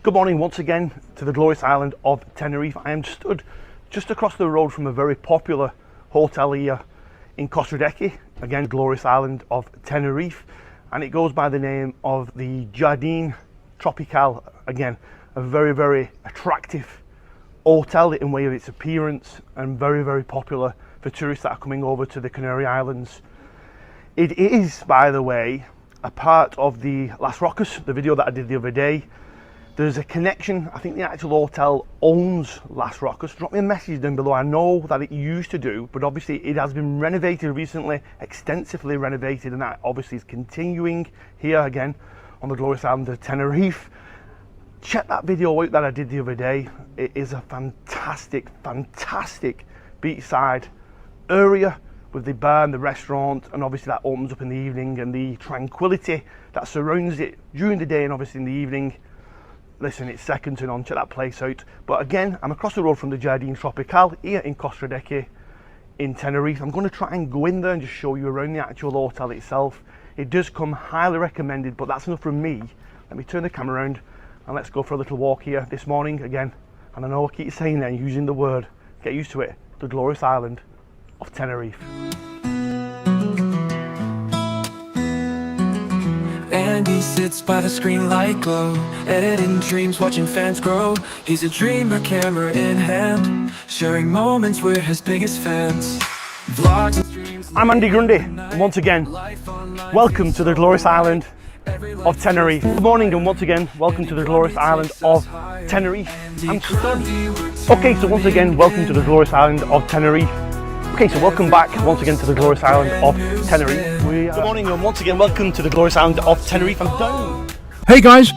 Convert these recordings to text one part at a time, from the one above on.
Good morning once again to the glorious island of Tenerife. I am stood just across the road from a very popular hotel here in Costa Rica, again glorious island of Tenerife, and it goes by the name of the Jardin Tropical. Again, a very attractive hotel in way of its appearance, and very popular for tourists that are coming over to the Canary Islands. It is, by the way, a part of the Las Rocas, the video that I did the other day. There's a connection. I think the actual hotel owns Las Rocas. Drop me a message down below. I know that it used to do, but obviously it has been renovated recently, extensively renovated, and that obviously is continuing here again on the glorious island of Tenerife. Check that video out that I did the other day. It is a fantastic beachside area with the bar and the restaurant, and obviously that opens up in the evening, and the tranquility that surrounds it during the day and obviously in the evening. Listen, it's second to none. Check that place out. But again, I'm across the road from the Jardin Tropical here in Costa Rica in Tenerife. I'm going to try and go in there and just show you around the actual hotel itself. It does come highly recommended, but that's enough from me. Let me turn the camera around and let's go for a little walk here this morning again. And I know I keep saying that and using the word, get used to it, the glorious island of Tenerife. And he sits by the screen light glow, editing dreams, watching fans grow. He's a dreamer, camera in hand, sharing moments with his biggest fans. Vlogs and streams. I'm Andy Grundy, and once again, welcome to the glorious island of Tenerife. Good morning, and once again, welcome to the glorious island of Tenerife. I'm stood. Okay, so once again, welcome to the glorious island of Tenerife. Okay, so welcome back once again to the glorious island of Tenerife. Good morning, and once again, welcome to the glorious island of Tenerife. I'm down. Hey guys,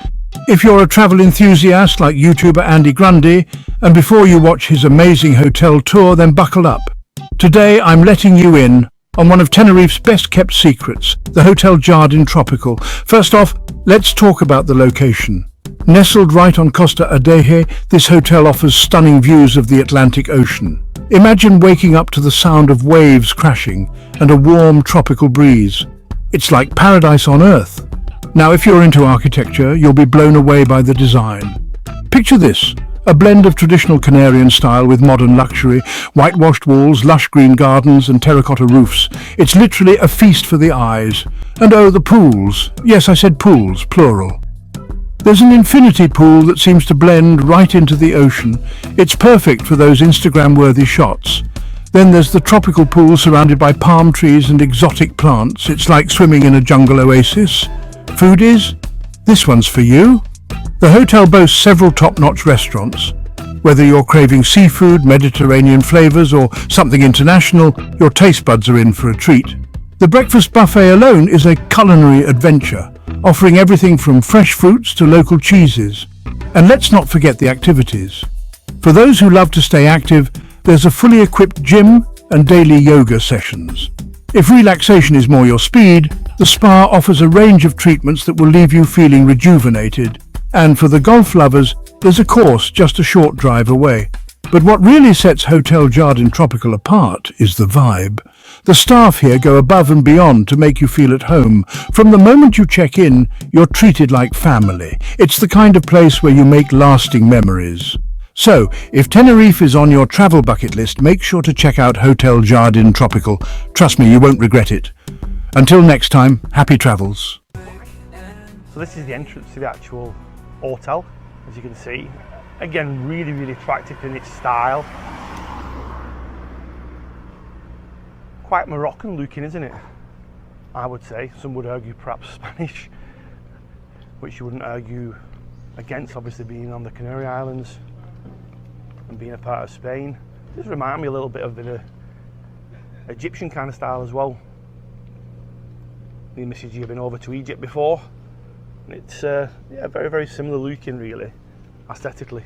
if you're a travel enthusiast like YouTuber Andy Grundy, and before you watch his amazing hotel tour, then buckle up. Today I'm letting you in on one of Tenerife's best kept secrets, the Hotel Jardin Tropical. First off, let's talk about the location. Nestled right on Costa Adeje, this hotel offers stunning views of the Atlantic Ocean. Imagine waking up to the sound of waves crashing and a warm tropical breeze. It's like paradise on earth. Now, if you're into architecture, you'll be blown away by the design. Picture this, a blend of traditional Canarian style with modern luxury, whitewashed walls, lush green gardens and terracotta roofs. It's literally a feast for the eyes. And oh, the pools. Yes, I said pools, plural. There's an infinity pool that seems to blend right into the ocean. It's perfect for those Instagram-worthy shots. Then there's the tropical pool surrounded by palm trees and exotic plants. It's like swimming in a jungle oasis. Foodies, this one's for you. The hotel boasts several top-notch restaurants. Whether you're craving seafood, Mediterranean flavors, or something international, your taste buds are in for a treat. The breakfast buffet alone is a culinary adventure, offering everything from fresh fruits to local cheeses. And let's not forget the activities. For those who love to stay active, there's a fully equipped gym and daily yoga sessions. If relaxation is more your speed, the spa offers a range of treatments that will leave you feeling rejuvenated. And for the golf lovers, there's a course just a short drive away. But what really sets Hotel Jardin Tropical apart is the vibe. The staff here go above and beyond to make you feel at home. From the moment you check in, you're treated like family. It's the kind of place where you make lasting memories. So, if Tenerife is on your travel bucket list, make sure to check out Hotel Jardin Tropical. Trust me, you won't regret it. Until next time, happy travels. So this is the entrance to the actual hotel, as you can see. Again, really attractive in its style. Quite Moroccan looking, isn't it? I would say. Some would argue perhaps Spanish, which you wouldn't argue against, obviously being on the Canary Islands and being a part of Spain. It does remind me a little bit of the Egyptian kind of style as well. The message you've been over to Egypt before. It's yeah, very similar looking, really, aesthetically.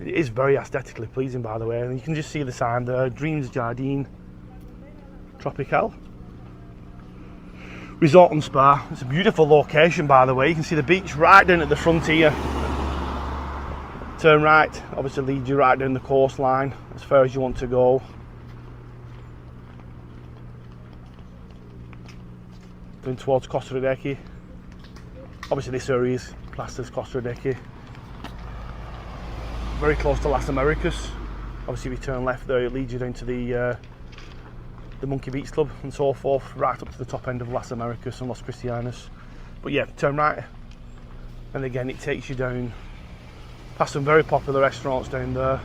It is very aesthetically pleasing, by the way, and you can just see the sign there, Dreams Jardin Tropical Resort and Spa. It's a beautiful location, by the way. You can see the beach right down at the front here. Turn right, obviously leads you right down the coastline as far as you want to go. Going towards Costa Rica. Obviously this area is classed as Costa Rica. very close to Las Americas. Obviously if you turn left there, it leads you down to the Monkey Beach Club and so forth, right up to the top end of Las Americas and Los Cristianos. But yeah, turn right, and again it takes you down past some very popular restaurants down there,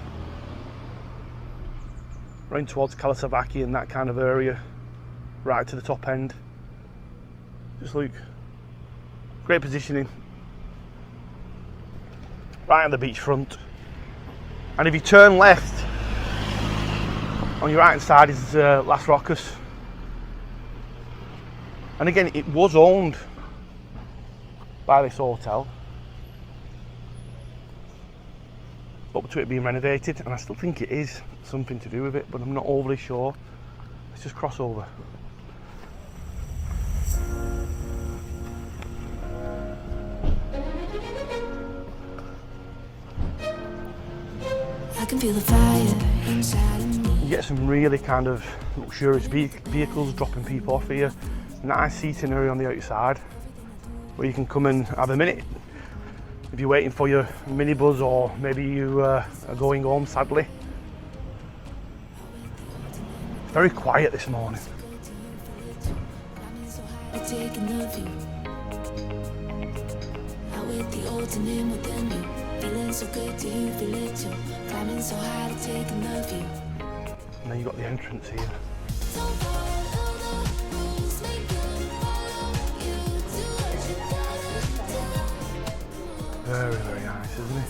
round towards Kalasavaki and that kind of area, right to the top end. Just look, great positioning, right on the beachfront. And if you turn left, on your right hand side is Las Rocas. And again, it was owned by this hotel, up to it being renovated, and I still think it is something to do with it, but I'm not overly sure. Let's just cross over. I can feel the fire inside of me. You get some really kind of luxurious vehicles dropping people off here. Nice seating area on the outside where you can come and have a minute if you're waiting for your minibus, or maybe you are going home sadly. It's very quiet this morning. Taking of you. Out with the old and in within you. Feeling so good, do you feel it too? Climbing so high to taking of you. And then you've got the entrance here. Very, very nice, isn't it?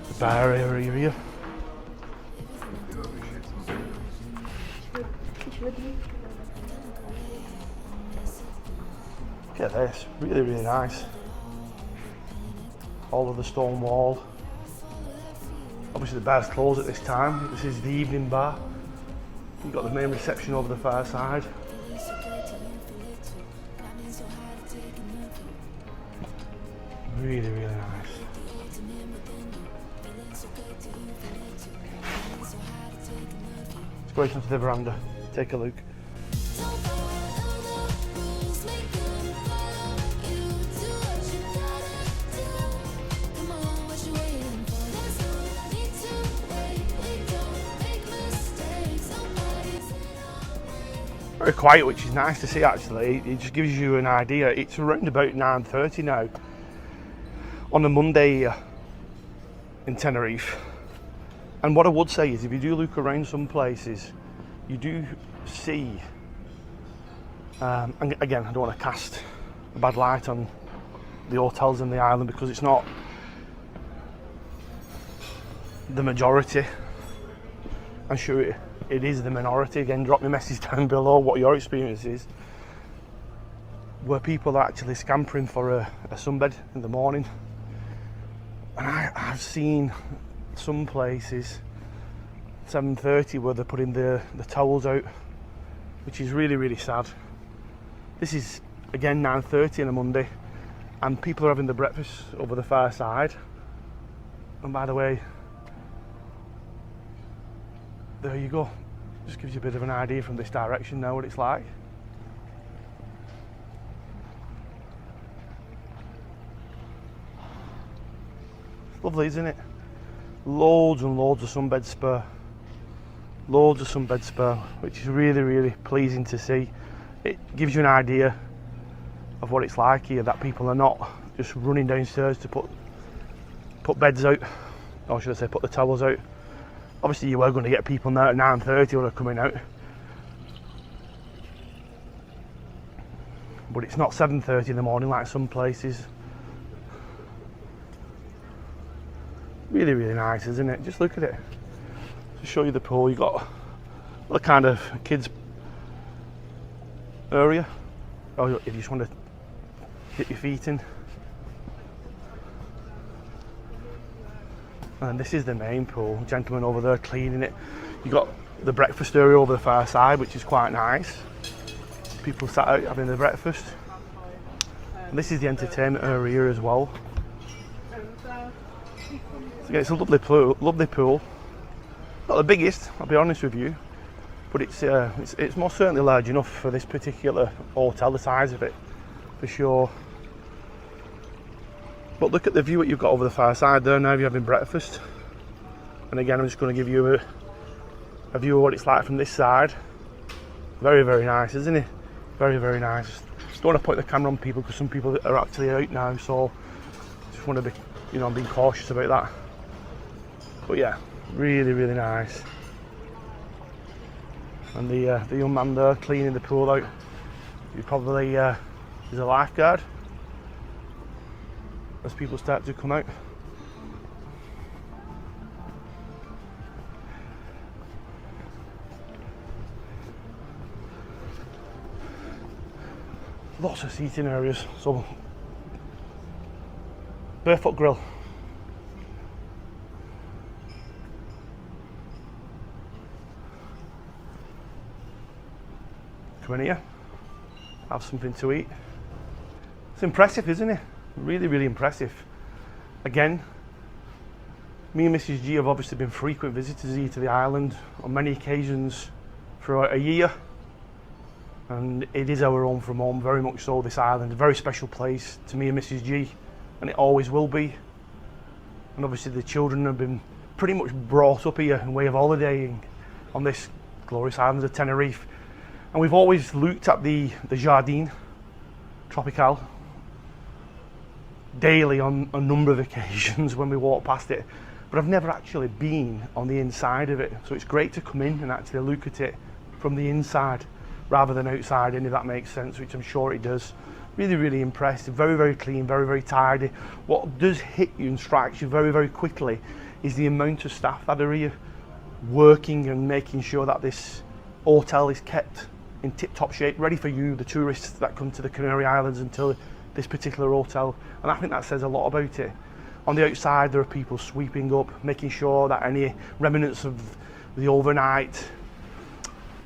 The bar area here. Look at this, really, really nice. All of the stone wall. Obviously the bar's closed at this time. This is the evening bar. You've got the main reception over the far side. Really, really nice. Let's go out onto the veranda, take a look. Very quiet, which is nice to see actually. It just gives you an idea. It's around about 9:30 now on a Monday here in Tenerife. And what I would say is if you do look around some places, you do see, and again I don't want to cast a bad light on the hotels in the island because it's not the majority. I'm sure it is the minority. Again, drop me a message down below what your experience is, where people are actually scampering for a sunbed in the morning. And I've seen some places 7:30 where they're putting the towels out, which is really, really sad. This is again 9:30 on a Monday and people are having the breakfast over the far side. And by the way, there you go. Just gives you a bit of an idea from this direction now what it's like. It's lovely, isn't it? Loads and loads of sunbed spur. Loads of sunbed spur, which is really, really pleasing to see. It gives you an idea of what it's like here, that people are not just running downstairs to put beds out, or should I say put the towels out. Obviously you were going to get people now at 9:30 who are coming out, but it's not 7:30 in the morning like some places. Really, really nice, isn't it? Just look at it. To show you the pool, you've got the kind of kids area, or if you just want to dip your feet in. And this is the main pool. Gentleman over there cleaning it. You've got the breakfast area over the far side, which is quite nice. People sat out having their breakfast. And this is the entertainment area as well. So again, it's a lovely pool, Not the biggest, I'll be honest with you, but it's most certainly large enough for this particular hotel, the size of it. for sure. But look at the view that you've got over the far side there now if you're having breakfast. And again, I'm just going to give you a view of what it's like from this side. Very, very nice, isn't it? Very, very nice. Just don't want to point the camera on people because some people are actually out now, so just want to be, you know, I'm being cautious about that. But yeah, really, really nice. And the young man there cleaning the pool out, he probably is a lifeguard as people start to come out. Lots of seating areas, so barefoot grill. Come in here, have something to eat. It's impressive, isn't it? Really, really impressive. Again, me and Mrs. G have obviously been frequent visitors here to the island on many occasions throughout a year. And it is our home from home, very much so, this island. A very special place to me and Mrs. G, and it always will be. And obviously the children have been pretty much brought up here in way of holidaying on this glorious island of Tenerife. And we've always looked at the Jardin Tropical daily on a number of occasions when we walk past it. But I've never actually been on the inside of it. So it's great to come in and actually look at it from the inside, rather than outside, and if that makes sense, which I'm sure it does. Really, really impressed. Very, very clean, very, very tidy. What does hit you and strikes you very, very quickly is the amount of staff that are here working and making sure that this hotel is kept in tip-top shape, ready for you, the tourists that come to the Canary Islands until this particular hotel. And I think that says a lot about it. On the outside, there are people sweeping up, making sure that any remnants of the overnight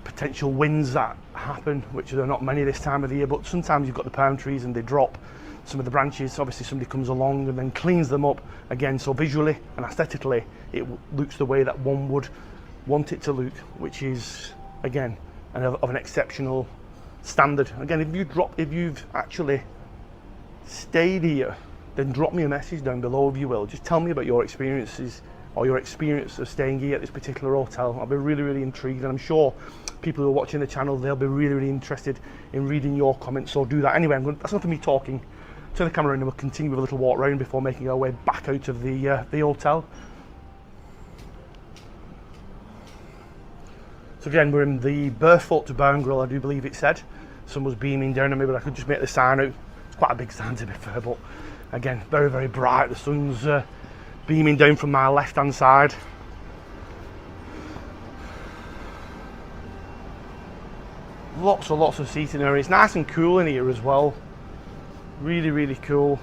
potential winds that happen, which are not many this time of the year, but sometimes you've got the palm trees and they drop some of the branches. Obviously somebody comes along and then cleans them up again, so visually and aesthetically it looks the way that one would want it to look, which is again of an exceptional standard. Again, if you've actually stayed here, then drop me a message down below if you will. Just tell me about your experiences or your experience of staying here at this particular hotel. I'll be really, really intrigued, and I'm sure people who are watching the channel, they'll be really, really interested in reading your comments, so do that. Anyway, that's enough of me talking. Turn the camera around and we'll continue with a little walk around before making our way back out of the hotel. So again, we're in the barefoot bar and grill, I do believe it said. Someone's beaming down on me, but I could just make the sign out. It's quite a big sign to be fair, but again, very, very bright. The sun's beaming down from my left hand side. Lots of seating area. It's nice and cool in here as well. Really, really cool.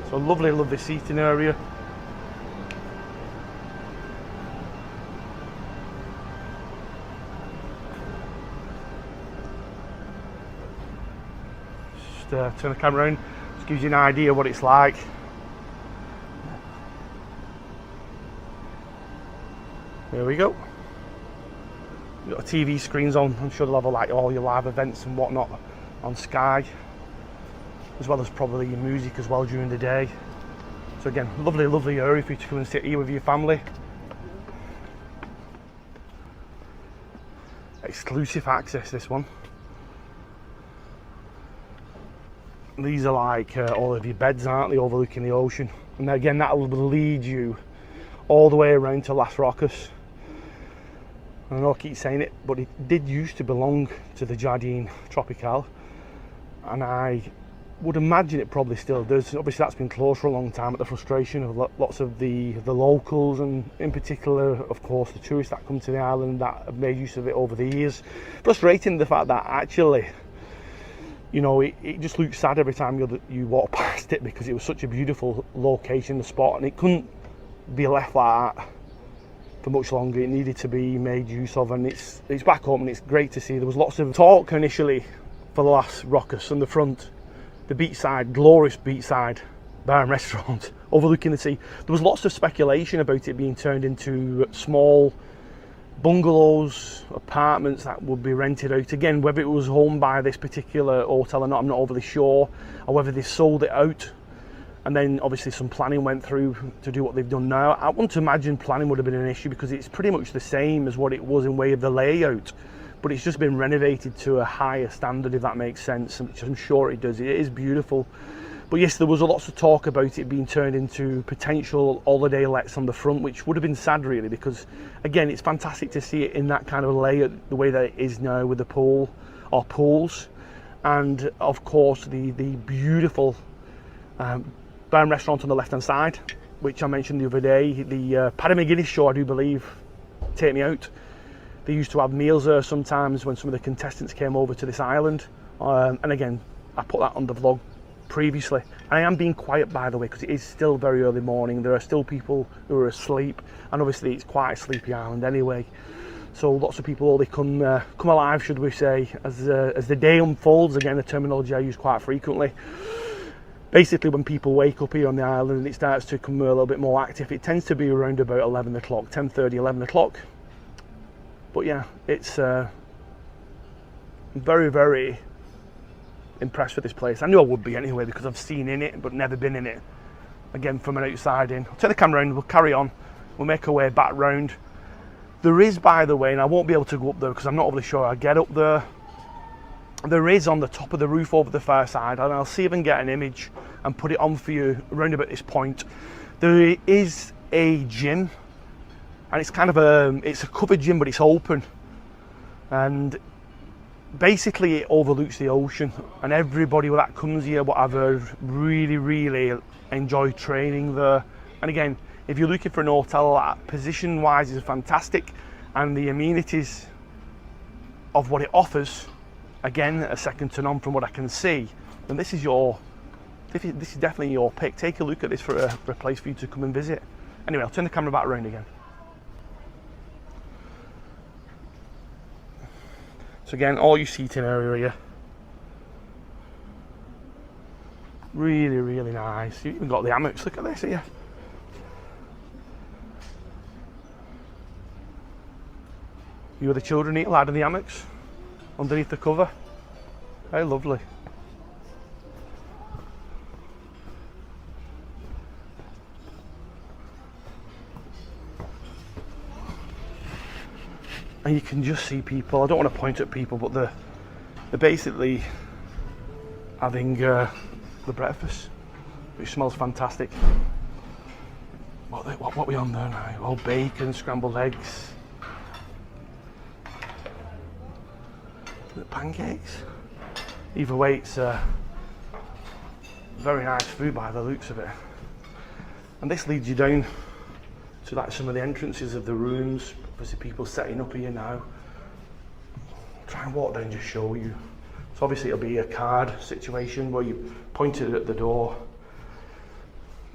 So lovely seating area. Just turn the camera around. Just gives you an idea what it's like. There we go. You've got TV screens on. I'm sure they'll have like all your live events and whatnot on Sky, as well as probably your music as well during the day. So again, lovely area for you to come and sit here with your family. Exclusive access, this one. These are like all of your beds, aren't they, overlooking the ocean. And again, that will lead you all the way around to Las Rocas. I know I keep saying it, but it did used to belong to the Jardin Tropical, and I would imagine it probably still does. Obviously that's been closed for a long time at the frustration of lots of the locals, and in particular of course the tourists that come to the island that have made use of it over the years. Frustrating the fact that actually, you know, it just looks sad every time you walk past it, because it was such a beautiful location, the spot, and it couldn't be left like that for much longer. It needed to be made use of, and it's back up, and it's great to see. There was lots of talk initially for the Las Rocas on the front, the beachside, glorious beachside bar and restaurant overlooking the sea. There was lots of speculation about it being turned into small bungalows, apartments that would be rented out. Again, whether it was owned by this particular hotel or not, I'm not overly sure, or whether they sold it out and then obviously some planning went through to do what they've done now. I wouldn't imagine planning would have been an issue because it's pretty much the same as what it was in way of the layout, but it's just been renovated to a higher standard, if that makes sense, which I'm sure it does. It is beautiful. But yes, there was a lots of talk about it being turned into potential holiday lets on the front, which would have been sad really, because again, it's fantastic to see it in that kind of layout, the way that it is now with the pool or pools, and of course the beautiful bar and restaurant on the left hand side, which I mentioned the other day. The Paddy McGuinness show, I do believe, Take Me Out, they used to have meals there sometimes when some of the contestants came over to this island, and again, I put that on the vlog previously. I am being quiet, by the way, because it is still very early morning. There are still people who are asleep, and obviously it's quite a sleepy island anyway, so lots of people only come alive, should we say, as the day unfolds. Again, a terminology I use quite frequently. Basically, when people wake up here on the island and it starts to become a little bit more active, it tends to be around about 11 o'clock, 10:30, 11 o'clock. But yeah, it's very, very impressed with this place. I knew I would be anyway, because I've seen in it but never been in it. Again, from an outside in. I'll turn the camera around, we'll carry on, we'll make our way back round. There is, by the way, and I won't be able to go up there because I'm not really sure I'll get up there, there is on the top of the roof over the far side, and I'll see if I can get an image and put it on for you around about this point. There is a gym, and it's kind of it's a covered gym, but it's open, and basically it overlooks the ocean, and everybody that comes here, whatever, really enjoy training there. And again, if you're looking for an hotel that position wise is fantastic, and the amenities of what it offers, again, a second to none from what I can see, then this is definitely your pick. Take a look at this for a place for you to come and visit. Anyway, I'll turn the camera back around again. So again, all your seating area here, really nice. You even got the hammocks. Look at this here. You and the children eat lying in the hammocks underneath the cover. How lovely. And you can just see people, I don't want to point at people, but they're basically having the breakfast, which smells fantastic. What are we on there now? Oh, bacon, scrambled eggs, the pancakes. Either way, it's very nice food by the looks of it. And this leads you down to like some of the entrances of the rooms. Obviously people setting up here now. I'll try and walk down and just show you. So obviously it'll be a card situation where you point it at the door.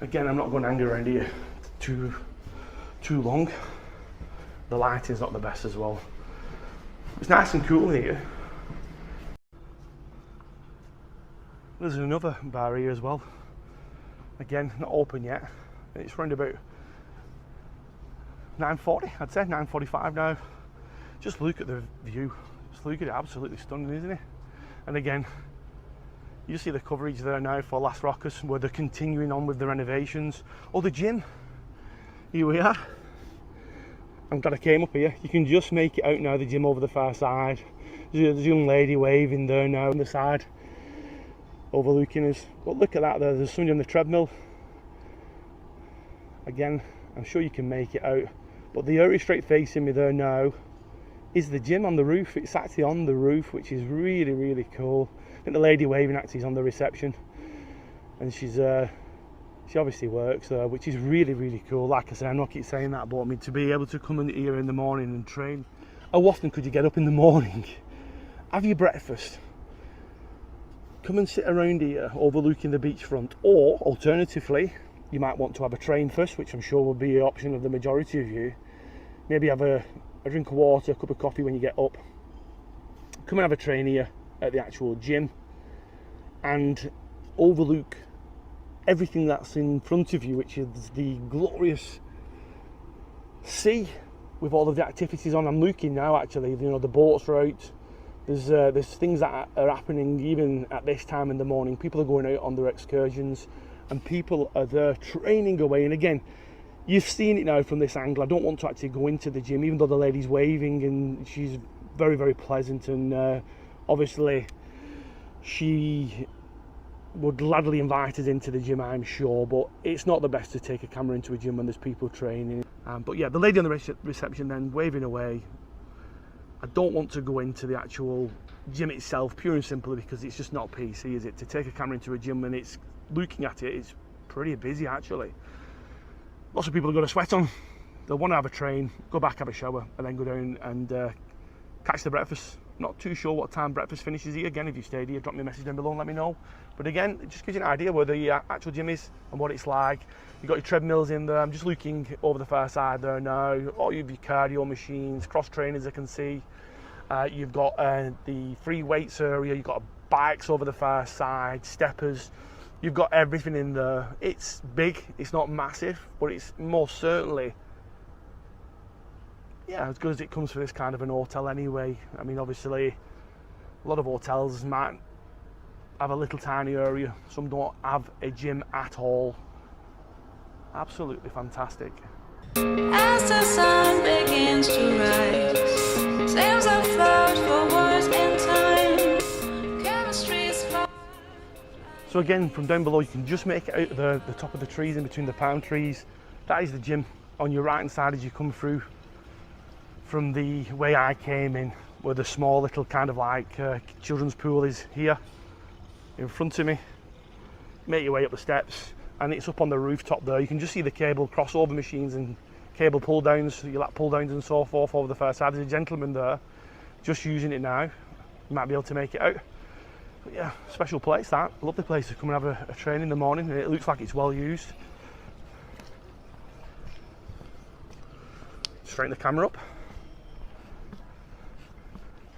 Again, I'm not going to hang around here too long. The lighting's not the best as well. It's nice and cool here. There's another bar here as well. Again, not open yet. It's around about 9:40, I'd say 9:45 now. Just look at the view. Just look at it, absolutely stunning, isn't it? And again, you see the coverage there now for Las Rocas, where they're continuing on with the renovations. Oh, the gym. Here we are. I'm glad I came up here. You can just make it out now, the gym over the far side. There's a young lady waving there now on the side, overlooking us. But look at that there, there's somebody on the treadmill. Again, I'm sure you can make it out. But the area straight facing me there now is the gym on the roof. It's actually on the roof, which is really cool. I think the lady waving actually is on the reception, and she obviously works there, which is really cool. Like I said, I know I keep saying that, but I mean, to be able to come in here in the morning and train. How often could you get up in the morning, have your breakfast, come and sit around here overlooking the beachfront, or alternatively, you might want to have a train first, which I'm sure will be the option of the majority of you. Maybe have a drink of water, a cup of coffee when you get up. Come and have a train here at the actual gym and overlook everything that's in front of you, which is the glorious sea with all of the activities on. I'm looking now actually, you know, the boats are out. There's things that are happening even at this time in the morning. People are going out on their excursions and people are there training away. And again, you've seen it now from this angle. I don't want to actually go into the gym, even though the lady's waving and she's very, very pleasant, and obviously she would gladly invite us into the gym, I'm sure, but it's not the best to take a camera into a gym when there's people training. But yeah, the lady on the reception then waving away. I don't want to go into the actual gym itself, pure and simply because it's just not PC, is it? To take a camera into a gym and it's looking at it, it's pretty busy actually. Lots of people have got a sweat on. They'll want to have a train, go back, have a shower, and then go down and catch the breakfast. Not too sure what time breakfast finishes here. Again, if you stayed here, drop me a message down below and let me know. But again, it just gives you an idea where the actual gym is and what it's like. You've got your treadmills in there. I'm just looking over the far side there now. All of your cardio machines, cross trainers I can see. You've got the free weights area. You've got bikes over the far side, steppers. You've got everything in there. It's big. It's not massive, but it's most certainly, yeah, as good as it comes for this kind of an hotel anyway. I mean, obviously, a lot of hotels might have a little tiny area. Some don't have a gym at all. Absolutely fantastic. As the sun begins to rise, sails are float for words and time. Chemistry is flowing. So again, from down below, you can just make it out of the top of the trees, in between the palm trees. That is the gym on your right hand side as you come through from the way I came in, where the small little kind of like children's pool is here in front of me. Make your way up the steps and it's up on the rooftop there. You can just see the cable crossover machines and cable pull downs, your lap pull downs and so forth over the first side. There's a gentleman there just using it now. You might be able to make it out. But yeah, special place that. Lovely place to come and have a train in the morning, and it looks like it's well used. Straighten the camera up.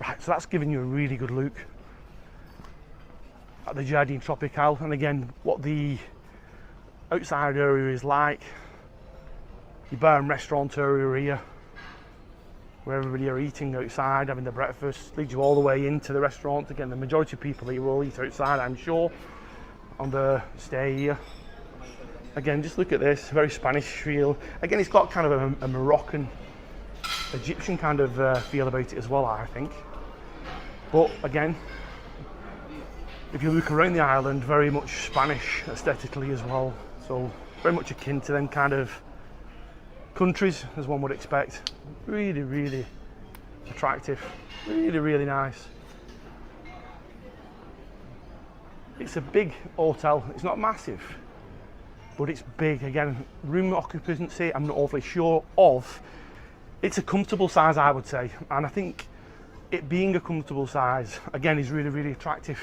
Right, so that's giving you a really good look at the Jardin Tropical, and again what the outside area is like. Your bar and restaurant area here, where everybody are eating outside, having their breakfast, leads you all the way into the restaurant. Again, the majority of people here will eat outside, I'm sure, on the stay here. Again, just look at this, very Spanish feel. Again, it's got kind of a Moroccan, Egyptian kind of feel about it as well, I think. But again, if you look around the island, very much Spanish aesthetically as well. So very much akin to them kind of countries, as one would expect. Really, really attractive. Really, really nice. It's a big hotel. It's not massive, but it's big. Again, room occupancy, I'm not awfully sure of. It's a comfortable size, I would say, and I think it being a comfortable size, again, is really, really attractive.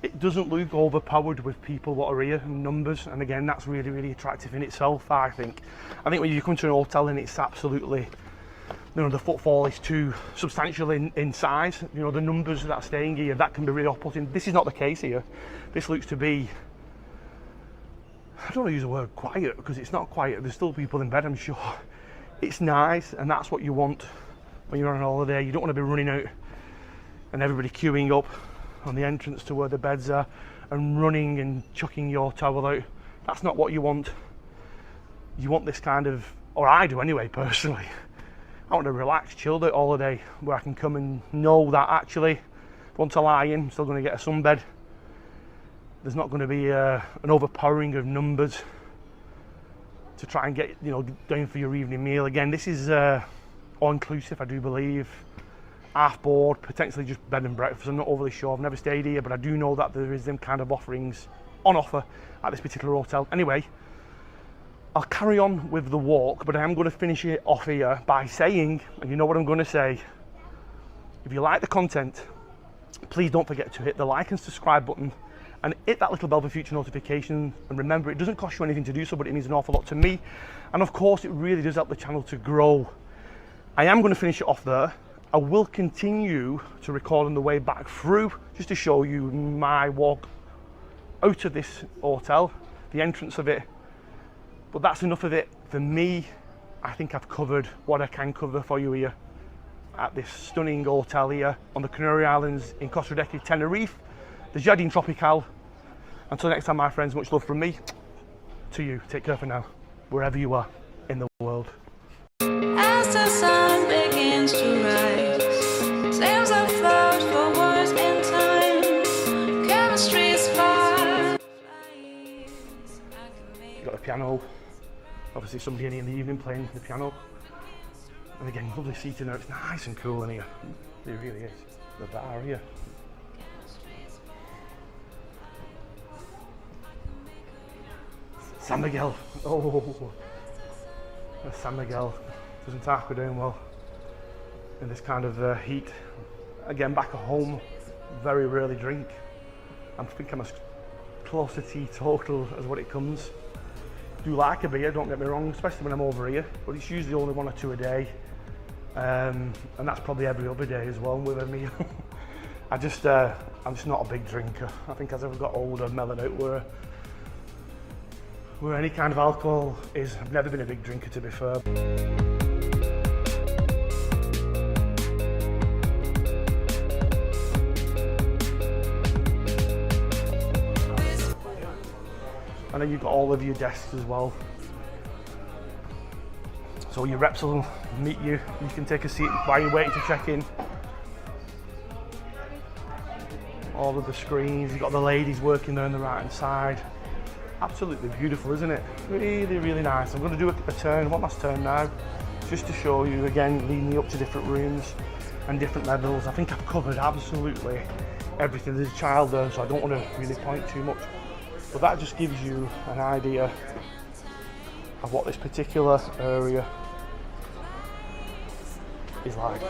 It doesn't look overpowered with people what are here in numbers, and again, that's really, really attractive in itself, I think. I think when you come to an hotel and it's absolutely, you know, the footfall is too substantial in size, you know, the numbers that are staying here, that can be really off-putting. This is not the case here. This looks to be, I don't want to use the word quiet, because it's not quiet. There's still people in bed, I'm sure. It's nice, and that's what you want when you're on holiday. You don't want to be running out and everybody queuing up on the entrance to where the beds are and running and chucking your towel out. That's not what you want. You want this kind of, or I do anyway, personally. I want a relaxed, chilled out holiday where I can come and know that actually, if I want to lie in, I'm still going to get a sunbed. There's not going to be an overpowering of numbers to try and get, you know, down for your evening meal. Again, this is all-inclusive, I do believe. Half board, potentially just bed and breakfast. I'm not overly sure. I've never stayed here, but I do know that there is them kind of offerings on offer at this particular hotel. Anyway, I'll carry on with the walk, but I am going to finish it off here by saying, and you know what I'm going to say, if you like the content, please don't forget to hit the like and subscribe button and hit that little bell for future notifications. And remember, it doesn't cost you anything to do so, but it means an awful lot to me. And of course, it really does help the channel to grow. I am going to finish it off there. I will continue to record on the way back through, just to show you my walk out of this hotel, the entrance of it. But that's enough of it for me. I think I've covered what I can cover for you here at this stunning hotel here on the Canary Islands in Costa Rica, Tenerife, the Jardin Tropical. Until next time, my friends, much love from me to you. Take care for now, wherever you are in the world. As the sun begins to rise, sails afloat for words in time. Chemistry's fire. You've got the piano. Obviously somebody in the evening playing the piano. And again, lovely seating there. It's nice and cool in here. It really is. The bar here. San Miguel. Oh, the San Miguel. Doesn't Taco doing well in this kind of heat. Again, back at home, very rarely drink. I think I'm as close to teetotal as what it comes. Do like a beer, don't get me wrong, especially when I'm over here, but it's usually only 1 or 2 a day, and that's probably every other day as well with a meal. I'm just not a big drinker. I think as I've got older, mellowed out where any kind of alcohol is. I've never been a big drinker, to be fair. And then you've got all of your desks as well. So your reps will meet you. You can take a seat while you're waiting to check in. All of the screens. You've got the ladies working there on the right hand side. Absolutely beautiful, isn't it? Really, really nice. I'm going to do a turn, one last turn now, just to show you again, leading you up to different rooms and different levels. I think I've covered absolutely everything. There's a child there, so I don't want to really point too much. But that just gives you an idea of what this particular area is like.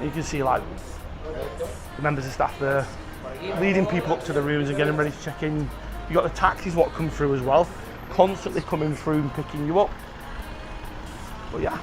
You can see like the members of staff there leading people up to the rooms and getting ready to check in. You've got the taxis what come through as well, constantly coming through and picking you up. But yeah,